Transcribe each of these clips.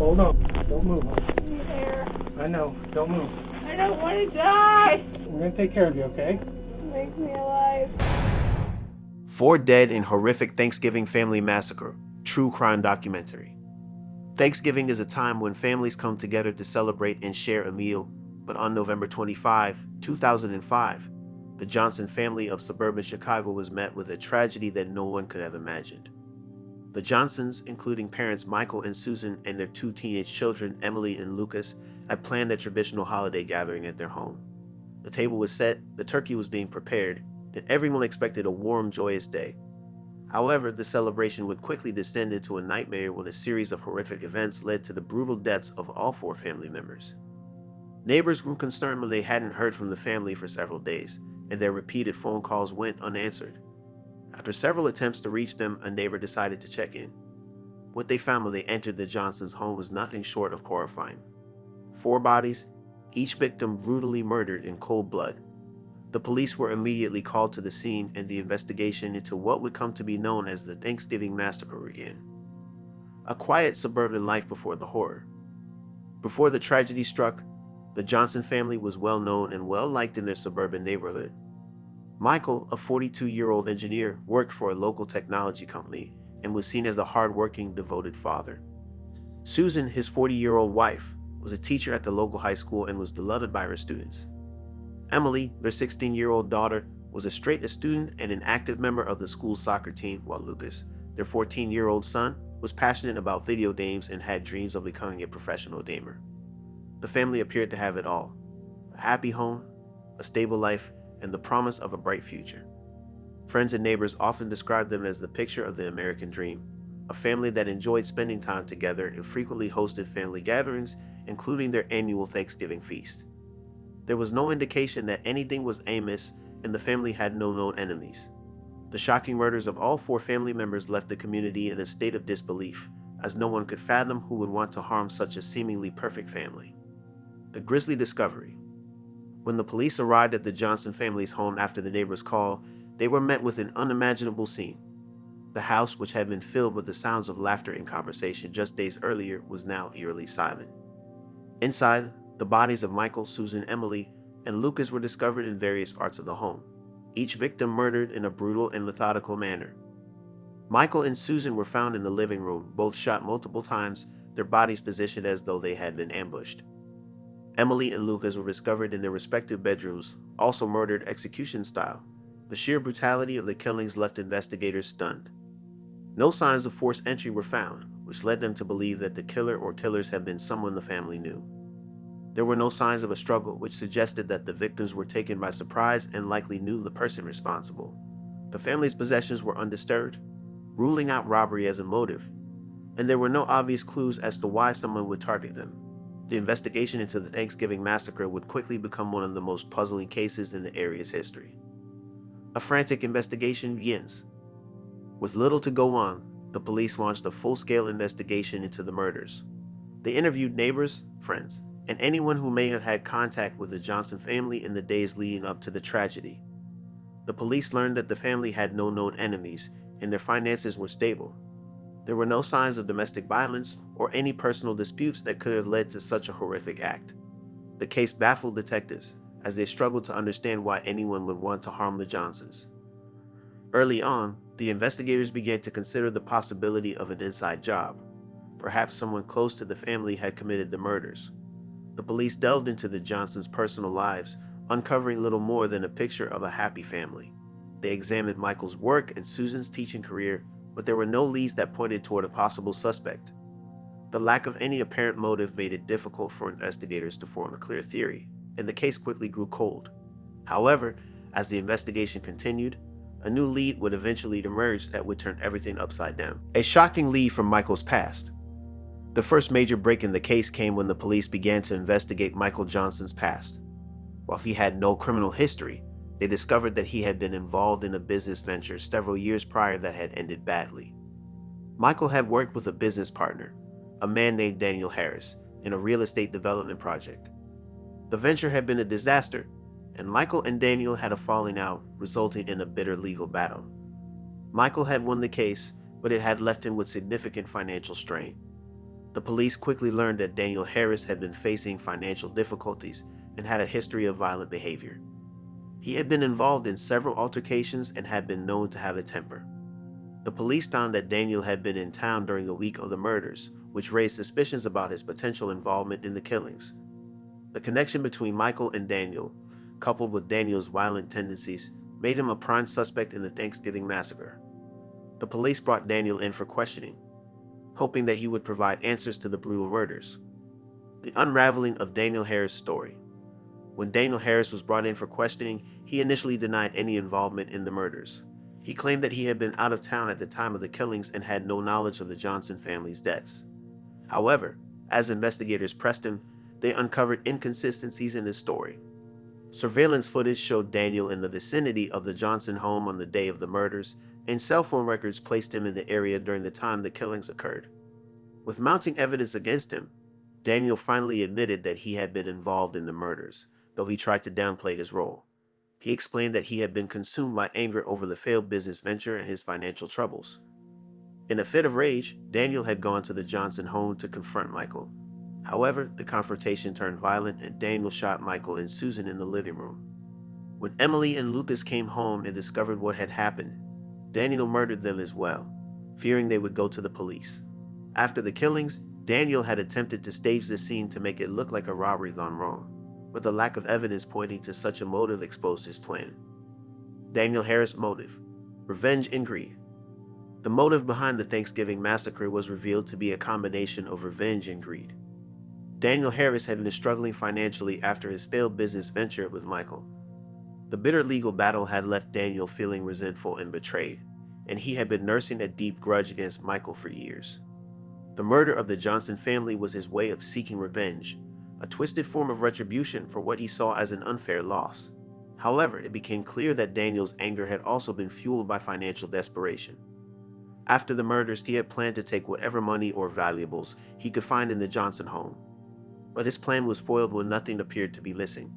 Hold on. Don't move. There. I know. Don't move. I don't want to die. I'm going to take care of you, okay? Make me alive. 4 Dead in Horrific Thanksgiving Family Massacre, true crime documentary. Thanksgiving is a time when families come together to celebrate and share a meal, but on November 25, 2005, the Johnson family of suburban Chicago was met with a tragedy that no one could have imagined. The Johnsons, including parents Michael and Susan and their 2 teenage children, Emily and Lucas, had planned a traditional holiday gathering at their home. The table was set, the turkey was being prepared, and everyone expected a warm, joyous day. However, the celebration would quickly descend into a nightmare when a series of horrific events led to the brutal deaths of all 4 family members. Neighbors grew concerned when they hadn't heard from the family for several days, and their repeated phone calls went unanswered. After several attempts to reach them, a neighbor decided to check in. What they found when they entered the Johnsons' home was nothing short of horrifying. 4 bodies, each victim brutally murdered in cold blood. The police were immediately called to the scene, and the investigation into what would come to be known as the Thanksgiving Massacre began. A quiet suburban life before the horror. Before the tragedy struck, the Johnson family was well known and well liked in their suburban neighborhood. Michael, a 42-year-old engineer, worked for a local technology company and was seen as the hard-working, devoted father. Susan, his 40-year-old wife, was a teacher at the local high school and was beloved by her students. Emily, their 16-year-old daughter, was a straight-A student and an active member of the school's soccer team, while Lucas, their 14-year-old son, was passionate about video games and had dreams of becoming a professional gamer. The family appeared to have it all: a happy home, a stable life, and the promise of a bright future. Friends and neighbors often described them as the picture of the American dream, a family that enjoyed spending time together and frequently hosted family gatherings, including their annual Thanksgiving feast. There was no indication that anything was amiss, and the family had no known enemies. The shocking murders of all 4 family members left the community in a state of disbelief, as no one could fathom who would want to harm such a seemingly perfect family. The grisly discovery. When the police arrived at the Johnson family's home after the neighbor's call, they were met with an unimaginable scene. The house, which had been filled with the sounds of laughter and conversation just days earlier, was now eerily silent. Inside, the bodies of Michael, Susan, Emily, and Lucas were discovered in various parts of the home, each victim murdered in a brutal and methodical manner. Michael and Susan were found in the living room, both shot multiple times, their bodies positioned as though they had been ambushed. Emily and Lucas were discovered in their respective bedrooms, also murdered execution style. The sheer brutality of the killings left investigators stunned. No signs of forced entry were found, which led them to believe that the killer or killers had been someone the family knew. There were no signs of a struggle, which suggested that the victims were taken by surprise and likely knew the person responsible. The family's possessions were undisturbed, ruling out robbery as a motive, and there were no obvious clues as to why someone would target them. The investigation into the Thanksgiving Massacre would quickly become one of the most puzzling cases in the area's history. A frantic investigation begins. With little to go on, the police launched a full-scale investigation into the murders. They interviewed neighbors, friends, and anyone who may have had contact with the Johnson family in the days leading up to the tragedy. The police learned that the family had no known enemies, and their finances were stable. There were no signs of domestic violence or any personal disputes that could have led to such a horrific act. The case baffled detectives, as they struggled to understand why anyone would want to harm the Johnsons. Early on, the investigators began to consider the possibility of an inside job. Perhaps someone close to the family had committed the murders. The police delved into the Johnsons' personal lives, uncovering little more than a picture of a happy family. They examined Michael's work and Susan's teaching career, but there were no leads that pointed toward a possible suspect. The lack of any apparent motive made it difficult for investigators to form a clear theory, and the case quickly grew cold. However, as the investigation continued, a new lead would eventually emerge that would turn everything upside down. A shocking lead from Michael's past. The first major break in the case came when the police began to investigate Michael Johnson's past. While he had no criminal history, they discovered that he had been involved in a business venture several years prior that had ended badly. Michael had worked with a business partner, a man named Daniel Harris, in a real estate development project. The venture had been a disaster, and Michael and Daniel had a falling out, resulting in a bitter legal battle. Michael had won the case, but it had left him with significant financial strain. The police quickly learned that Daniel Harris had been facing financial difficulties and had a history of violent behavior. He had been involved in several altercations and had been known to have a temper. The police found that Daniel had been in town during the week of the murders, which raised suspicions about his potential involvement in the killings. The connection between Michael and Daniel, coupled with Daniel's violent tendencies, made him a prime suspect in the Thanksgiving massacre. The police brought Daniel in for questioning, hoping that he would provide answers to the brutal murders. The unraveling of Daniel Harris' story. When Daniel Harris was brought in for questioning, he initially denied any involvement in the murders. He claimed that he had been out of town at the time of the killings and had no knowledge of the Johnson family's deaths. However, as investigators pressed him, they uncovered inconsistencies in his story. Surveillance footage showed Daniel in the vicinity of the Johnson home on the day of the murders, and cell phone records placed him in the area during the time the killings occurred. With mounting evidence against him, Daniel finally admitted that he had been involved in the murders, though he tried to downplay his role. He explained that he had been consumed by anger over the failed business venture and his financial troubles. In a fit of rage, Daniel had gone to the Johnson home to confront Michael. However, the confrontation turned violent and Daniel shot Michael and Susan in the living room. When Emily and Lucas came home and discovered what had happened, Daniel murdered them as well, fearing they would go to the police. After the killings, Daniel had attempted to stage the scene to make it look like a robbery gone wrong, but the lack of evidence pointing to such a motive exposed his plan. Daniel Harris' motive: revenge and greed. The motive behind the Thanksgiving massacre was revealed to be a combination of revenge and greed. Daniel Harris had been struggling financially after his failed business venture with Michael. The bitter legal battle had left Daniel feeling resentful and betrayed, and he had been nursing a deep grudge against Michael for years. The murder of the Johnson family was his way of seeking revenge, a twisted form of retribution for what he saw as an unfair loss. However, it became clear that Daniel's anger had also been fueled by financial desperation. After the murders, he had planned to take whatever money or valuables he could find in the Johnson home, but his plan was foiled when nothing appeared to be missing.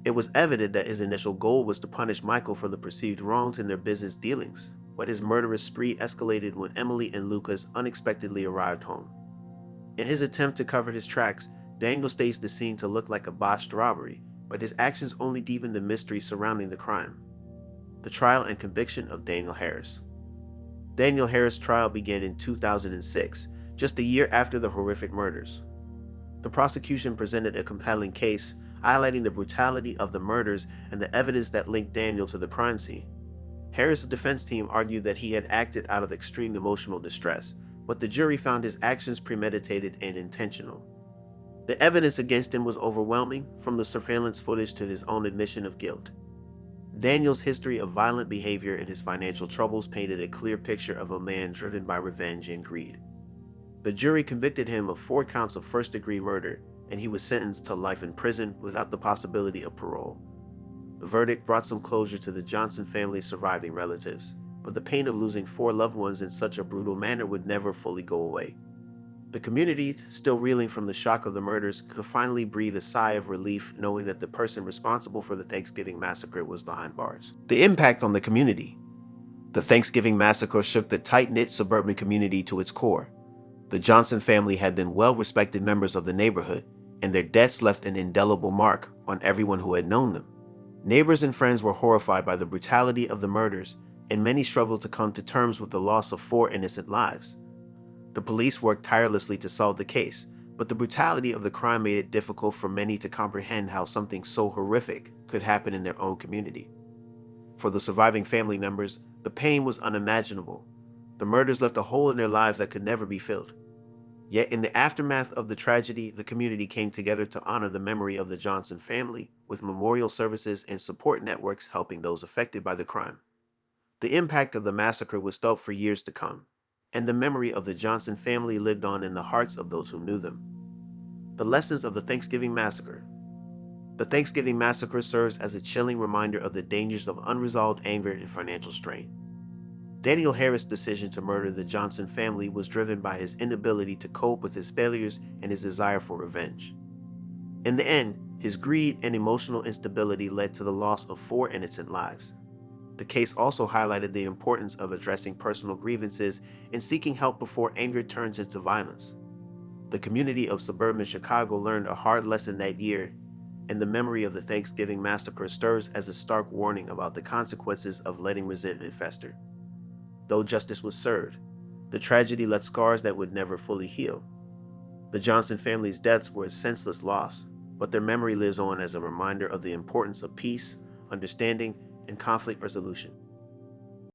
It was evident that his initial goal was to punish Michael for the perceived wrongs in their business dealings, but his murderous spree escalated when Emily and Lucas unexpectedly arrived home. In his attempt to cover his tracks, Daniel staged the scene to look like a botched robbery, but his actions only deepened the mystery surrounding the crime. The trial and conviction of Daniel Harris. Daniel Harris' trial began in 2006, just a year after the horrific murders. The prosecution presented a compelling case, highlighting the brutality of the murders and the evidence that linked Daniel to the crime scene. Harris' defense team argued that he had acted out of extreme emotional distress, but the jury found his actions premeditated and intentional. The evidence against him was overwhelming, from the surveillance footage to his own admission of guilt. Daniel's history of violent behavior and his financial troubles painted a clear picture of a man driven by revenge and greed. The jury convicted him of 4 counts of first-degree murder, and he was sentenced to life in prison without the possibility of parole. The verdict brought some closure to the Johnson family's surviving relatives, but the pain of losing 4 loved ones in such a brutal manner would never fully go away. The community, still reeling from the shock of the murders, could finally breathe a sigh of relief knowing that the person responsible for the Thanksgiving massacre was behind bars. The impact on the community. The Thanksgiving massacre shook the tight-knit suburban community to its core. The Johnson family had been well-respected members of the neighborhood, and their deaths left an indelible mark on everyone who had known them. Neighbors and friends were horrified by the brutality of the murders, and many struggled to come to terms with the loss of 4 innocent lives. The police worked tirelessly to solve the case, but the brutality of the crime made it difficult for many to comprehend how something so horrific could happen in their own community. For the surviving family members, the pain was unimaginable. The murders left a hole in their lives that could never be filled. Yet in the aftermath of the tragedy, the community came together to honor the memory of the Johnson family, with memorial services and support networks helping those affected by the crime. The impact of the massacre was felt for years to come, and the memory of the Johnson family lived on in the hearts of those who knew them. The lessons of the Thanksgiving massacre. The Thanksgiving massacre serves as a chilling reminder of the dangers of unresolved anger and financial strain. Daniel Harris' decision to murder the Johnson family was driven by his inability to cope with his failures and his desire for revenge. In the end, his greed and emotional instability led to the loss of 4 innocent lives. The case also highlighted the importance of addressing personal grievances and seeking help before anger turns into violence. The community of suburban Chicago learned a hard lesson that year, and the memory of the Thanksgiving massacre stirs as a stark warning about the consequences of letting resentment fester. Though justice was served, the tragedy left scars that would never fully heal. The Johnson family's deaths were a senseless loss, but their memory lives on as a reminder of the importance of peace, understanding, and conflict resolution.